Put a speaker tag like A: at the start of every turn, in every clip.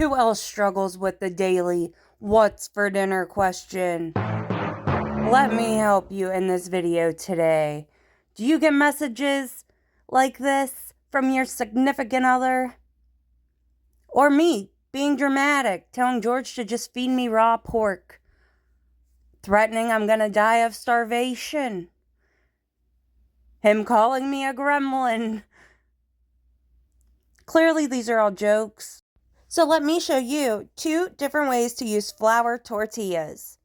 A: Who else struggles with the daily what's for dinner question? Let me help you in this video today. Do you get messages like this from your significant other? Or me being dramatic, telling George to just feed me raw pork, threatening I'm gonna die of starvation, him calling me a gremlin. Clearly these are all jokes. So let me show you 2 different ways to use flour tortillas.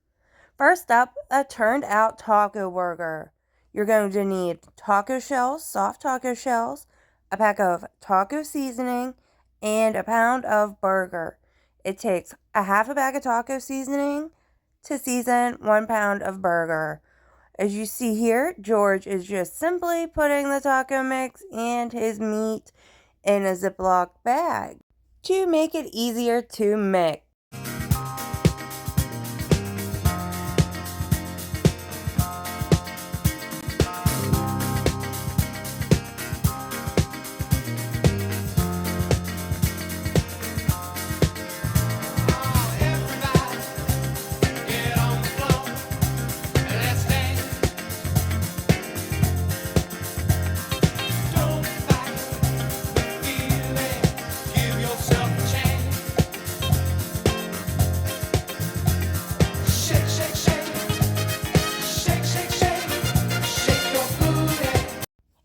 A: First up, a turned out taco burger. You're going to need taco shells, soft taco shells, a pack of taco seasoning, and a pound of burger. It takes a half a bag of taco seasoning to season 1 pound of burger. As you see here, George is just simply putting the taco mix and his meat in a Ziploc bag to make it easier to mix.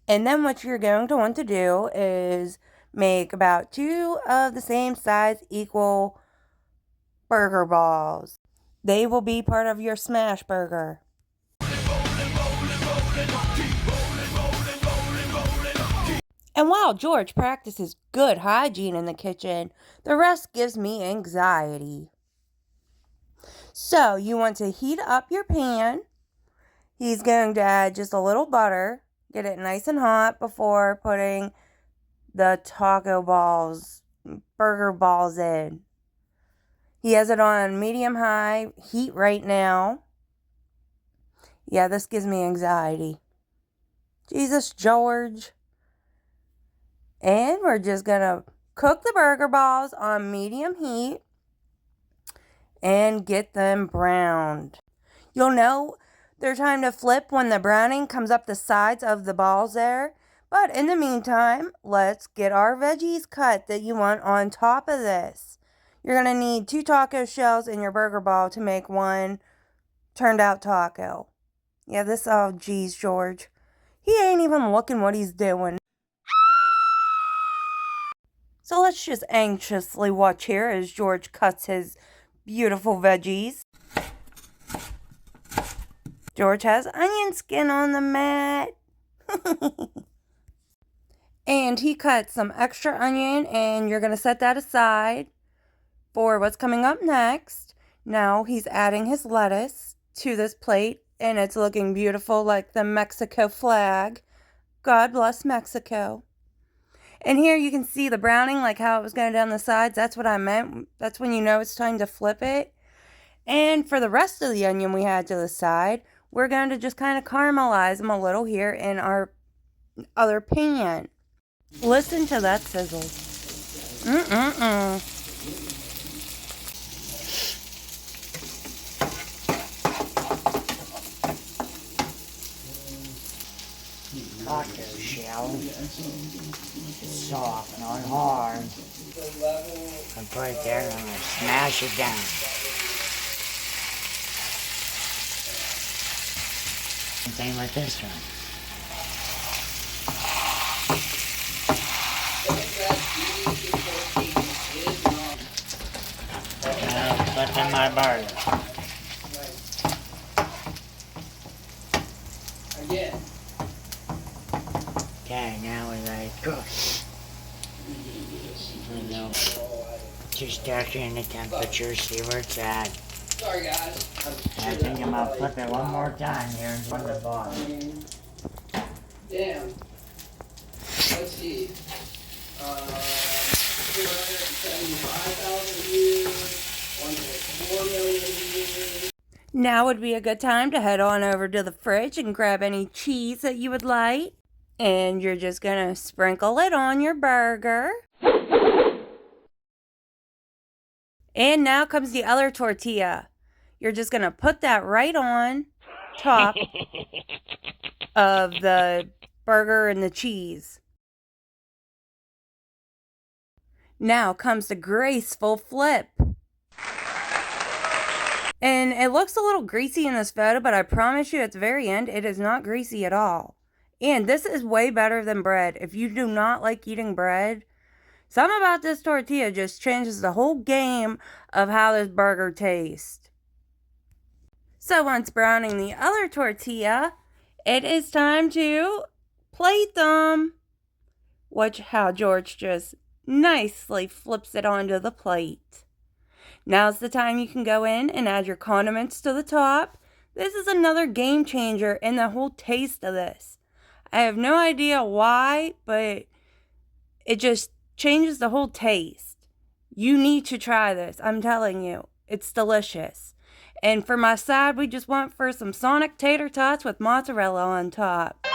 A: And then what you're going to want to do is make about 2 of the same size equal burger balls. They will be part of your smash burger. And while George practices good hygiene in the kitchen, the rest gives me anxiety. So you want to heat up your pan. He's going to add just a little butter. Get it nice and hot before putting the taco balls, burger balls in. He has it on medium-high heat right now. Yeah, this gives me anxiety. Jesus, George. And we're just going to cook the burger balls on medium heat and get them browned. You'll know they're time to flip when the browning comes up the sides of the balls there. But in the meantime, let's get our veggies cut that you want on top of this. You're going to need 2 taco shells in your burger ball to make 1 turned out taco. Yeah, oh geez, George. He ain't even looking what he's doing. So let's just anxiously watch here as George cuts his beautiful veggies. George has onion skin on the mat. And he cut some extra onion, and you're going to set that aside for what's coming up next. Now he's adding his lettuce to this plate, and it's looking beautiful like the Mexico flag. God bless Mexico. And here you can see the browning, like how it was going down the sides. That's what I meant. That's when you know it's time to flip it. And for the rest of the onion we had to the side, we're going to just kind of caramelize them a little here in our other pan. Listen to that sizzle.
B: Taco shell, soft, not hard. And put it there and I'm going to smash it down. Same with this one. Put in my burger. Okay, now we're ready to cook. Just checking the temperature, see where it's at.
C: Sorry guys.
B: I think I'm gonna flip it one more time here and put the bottom.
C: Damn. Let's see. 275,000 views. 1.4 million views.
A: Now would be a good time to head on over to the fridge and grab any cheese that you would like. And you're just gonna sprinkle it on your burger. And now comes the other tortilla. You're just going to put that right on top of the burger and the cheese. Now comes the graceful flip. And it looks a little greasy in this photo, but I promise you at the very end, it is not greasy at all. And this is way better than bread. If you do not like eating bread, something about this tortilla just changes the whole game of how this burger tastes. So once browning the other tortilla, it is time to plate them. Watch how George just nicely flips it onto the plate. Now's the time you can go in and add your condiments to the top. This is another game changer in the whole taste of this. I have no idea why, but it just changes the whole taste. You need to try this. I'm telling you, it's delicious. And for my side, we just went for some Sonic tater tots with mozzarella on top.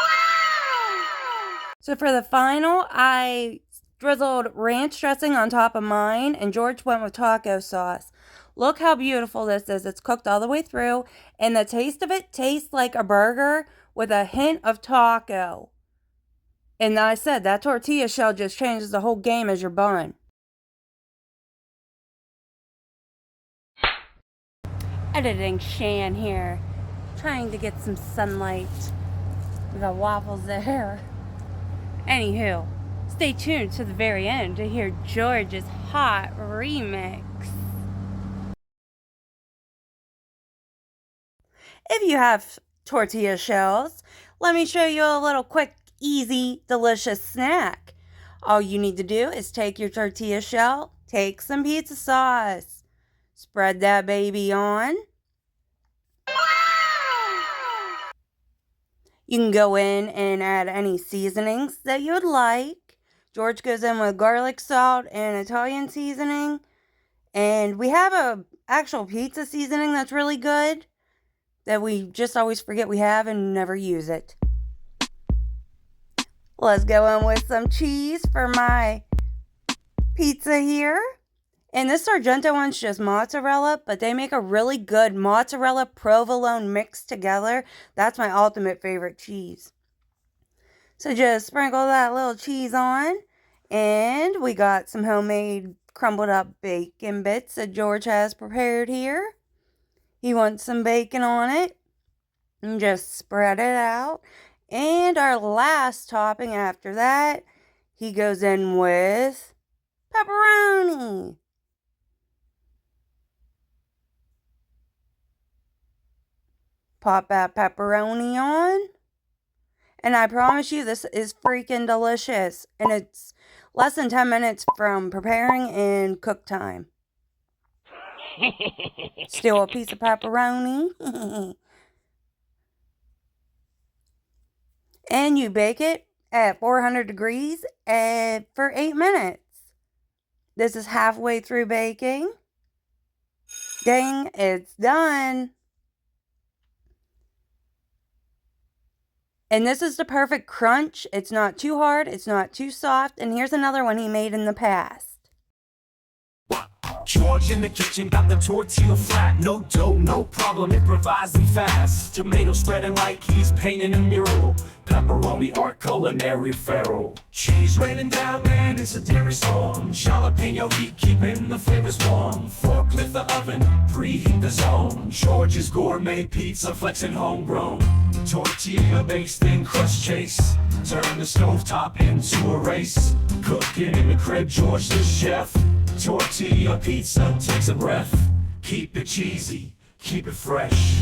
A: So for the final, I drizzled ranch dressing on top of mine, and George went with taco sauce. Look how beautiful this is. It's cooked all the way through, and the taste of it tastes like a burger with a hint of taco. And I said, that tortilla shell just changes the whole game as your bun. Editing Shan here, trying to get some sunlight. We got waffles there. Anywho, stay tuned to the very end to hear George's hot remix. If you have tortilla shells, let me show you a little quick, easy, delicious snack. All you need to do is take your tortilla shell, take some pizza sauce, spread that baby on. You can go in and add any seasonings that you would like. George goes in with garlic salt and Italian seasoning. And we have a actual pizza seasoning that's really good that we just always forget we have and never use it. Let's go in with some cheese for my pizza here. And this Sargento one's just mozzarella, but they make a really good mozzarella provolone mix together. That's my ultimate favorite cheese. So just sprinkle that little cheese on. And we got some homemade crumbled up bacon bits that George has prepared here. He wants some bacon on it. And just spread it out. And our last topping after that, he goes in with pepperoni. Pop that pepperoni on. And I promise you, this is freaking delicious. And it's less than 10 minutes from preparing and cook time. Still a piece of pepperoni. And you bake it at 400 degrees for 8 minutes. This is halfway through baking. Dang, it's done. And this is the perfect crunch. It's not too hard. It's not too soft. And here's another one he made in the past.
D: George in the kitchen got the tortilla flat. No dough, no problem, improvising fast. Tomato spreading like he's painting a mural. Pepperoni art, culinary feral. Cheese raining down, man, it's a dairy song. Jalapeno heat, keeping the flavors warm. Forklift the oven, preheat the zone. George's gourmet pizza, flexing homegrown. Tortilla based in crust chase. Turn the stovetop into a race. Cooking in the crib, George the chef. Tortilla pizza takes a breath. Keep it cheesy, keep it fresh.